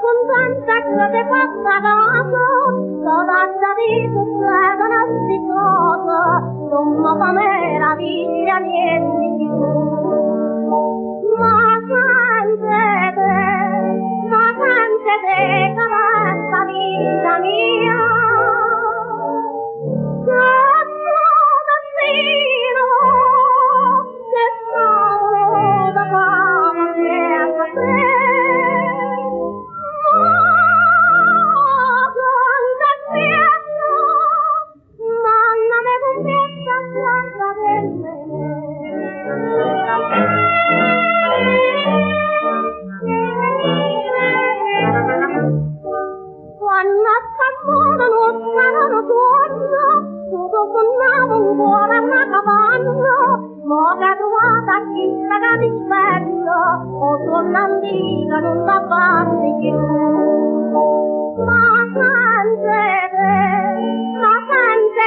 contenta che ti fatta caso, lascia di tutte una cosa, non mi fa meraviglia niente più. Ma sente te che questa vita mia, che tuo destino, che sono da fama senza te. Nandina non la parte più, ma sente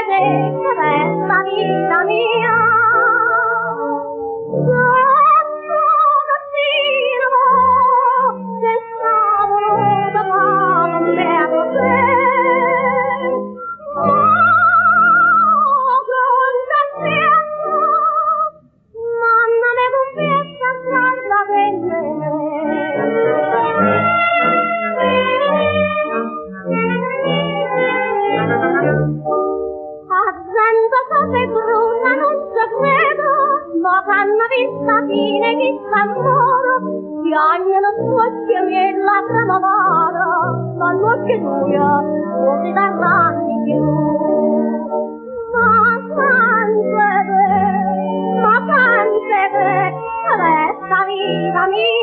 te che resta vita mia, questo destino che stavo da fama per te, ma con te stesso, manna me confiessa strada per me. Cose brutta non ci credo, ma fanno vista fine chissà loro, piagnano suocchio e lacrime amara, ma l'occhio tuo non si daranno più. Ma sente te, resta vita mia.